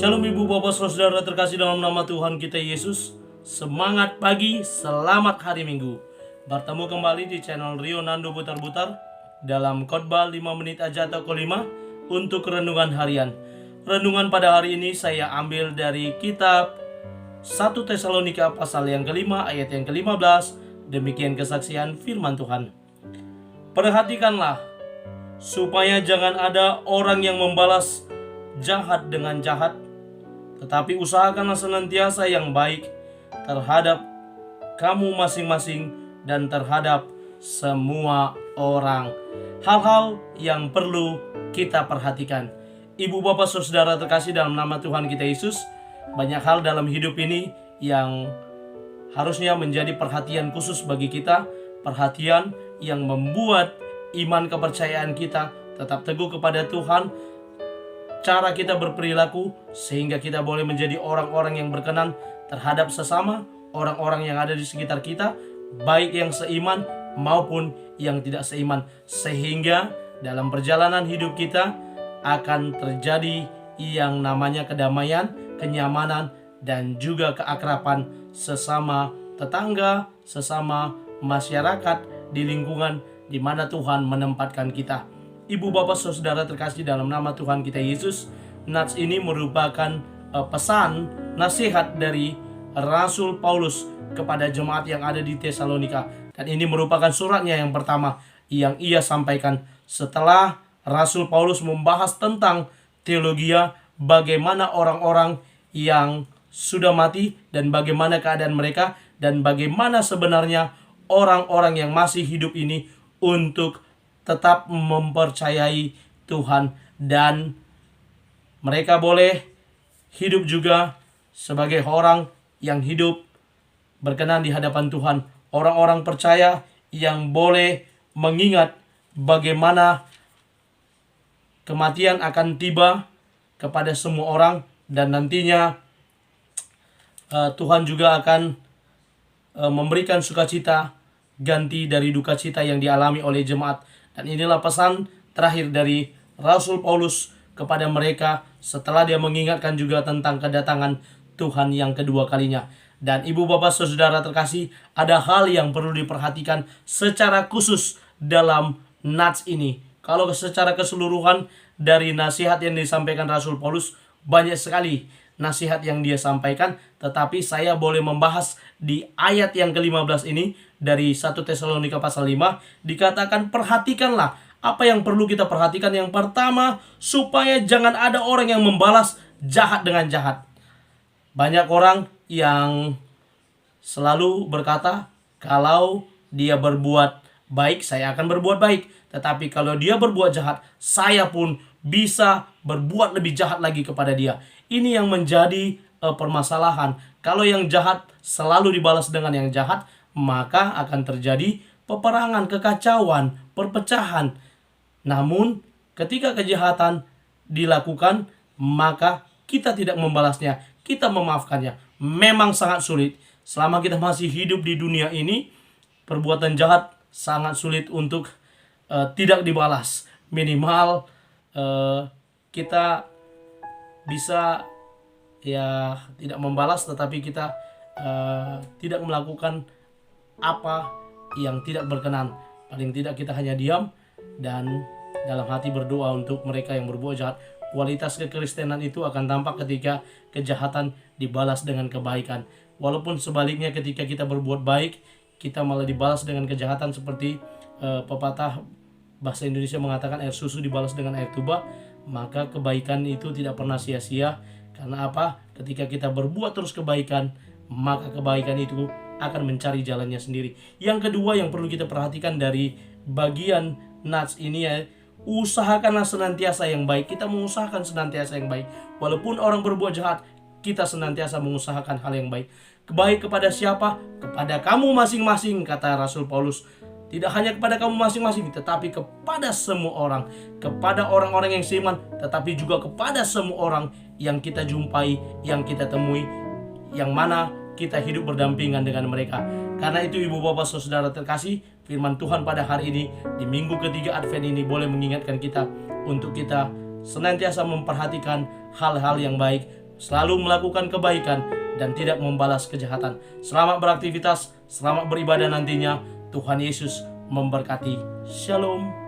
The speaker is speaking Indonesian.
Shalom ibu bapak saudara terkasih dalam nama Tuhan kita Yesus. Semangat pagi, selamat hari Minggu. Bertemu kembali di channel Rio Nando Butar-Butar dalam khotbah 5 menit aja atau kelima untuk renungan harian. Renungan pada hari ini saya ambil dari kitab 1 Tesalonika pasal yang kelima ayat yang ke-15. Demikian kesaksian firman Tuhan. Perhatikanlah supaya jangan ada orang yang membalas jahat dengan jahat, tetapi usahakanlah senantiasa yang baik terhadap kamu masing-masing dan terhadap semua orang. Hal-hal yang perlu kita perhatikan. Ibu bapak saudara terkasih dalam nama Tuhan kita Yesus, banyak hal dalam hidup ini yang harusnya menjadi perhatian khusus bagi kita. Perhatian yang membuat iman kepercayaan kita tetap teguh kepada Tuhan. Cara kita berperilaku sehingga kita boleh menjadi orang-orang yang berkenan terhadap sesama, orang-orang yang ada di sekitar kita, baik yang seiman maupun yang tidak seiman. Sehingga dalam perjalanan hidup kita akan terjadi yang namanya kedamaian, kenyamanan, dan juga keakraban sesama tetangga, sesama masyarakat di lingkungan di mana Tuhan menempatkan kita. Ibu bapak saudara terkasih dalam nama Tuhan kita Yesus, nats ini merupakan pesan nasihat dari Rasul Paulus kepada jemaat yang ada di Tesalonika. Dan ini merupakan suratnya yang pertama yang ia sampaikan setelah Rasul Paulus membahas tentang teologia, bagaimana orang-orang yang sudah mati dan bagaimana keadaan mereka, dan bagaimana sebenarnya orang-orang yang masih hidup ini untuk tetap mempercayai Tuhan, dan mereka boleh hidup juga sebagai orang yang hidup berkenan di hadapan Tuhan. Orang-orang percaya yang boleh mengingat bagaimana kematian akan tiba kepada semua orang, dan nantinya Tuhan juga akan memberikan sukacita ganti dari duka cita yang dialami oleh jemaat. Dan inilah pesan terakhir dari Rasul Paulus kepada mereka setelah dia mengingatkan juga tentang kedatangan Tuhan yang kedua kalinya. Dan ibu bapak saudara terkasih, ada hal yang perlu diperhatikan secara khusus dalam nats ini. Kalau secara keseluruhan dari nasihat yang disampaikan Rasul Paulus, banyak sekali nasihat yang dia sampaikan, tetapi saya boleh membahas di ayat yang ke-15 ini dari 1 Tesalonika pasal 5, dikatakan perhatikanlah apa yang perlu kita perhatikan. Yang pertama, supaya jangan ada orang yang membalas jahat dengan jahat. Banyak orang yang selalu berkata, kalau dia berbuat baik, saya akan berbuat baik. Tetapi kalau dia berbuat jahat, saya pun bisa berbuat lebih jahat lagi kepada dia. Ini yang menjadi permasalahan. Kalau yang jahat selalu dibalas dengan yang jahat, maka akan terjadi peperangan, kekacauan, perpecahan. Namun ketika kejahatan dilakukan, maka kita tidak membalasnya, kita memaafkannya. Memang sangat sulit. Selama kita masih hidup di dunia ini, perbuatan jahat sangat sulit untuk tidak dibalas. Minimal kita bisa tidak membalas, tetapi kita tidak melakukan apa yang tidak berkenan. Paling tidak kita hanya diam dan dalam hati berdoa untuk mereka yang berbuat jahat. Kualitas kekristenan itu akan tampak ketika kejahatan dibalas dengan kebaikan. Walaupun sebaliknya ketika kita berbuat baik, kita malah dibalas dengan kejahatan, seperti pepatah bahasa Indonesia mengatakan air susu dibalas dengan air tuba. Maka kebaikan itu tidak pernah sia-sia. Karena apa? Ketika kita berbuat terus kebaikan, maka kebaikan itu akan mencari jalannya sendiri. Yang kedua yang perlu kita perhatikan dari bagian nats ini, usahakanlah senantiasa yang baik. Kita mengusahakan senantiasa yang baik. Walaupun orang berbuat jahat, kita senantiasa mengusahakan hal yang baik. Baik kepada siapa? Kepada kamu masing-masing, kata Rasul Paulus. Tidak hanya kepada kamu masing-masing, tetapi kepada semua orang. Kepada orang-orang yang seiman, tetapi juga kepada semua orang yang kita jumpai, yang kita temui, yang mana kita hidup berdampingan dengan mereka. Karena itu ibu bapak saudara terkasih, firman Tuhan pada hari ini di minggu ketiga Advent ini boleh mengingatkan kita untuk kita senantiasa memperhatikan hal-hal yang baik, selalu melakukan kebaikan, dan tidak membalas kejahatan. Selamat beraktivitas, selamat beribadah nantinya. Tuhan Yesus memberkati. Shalom.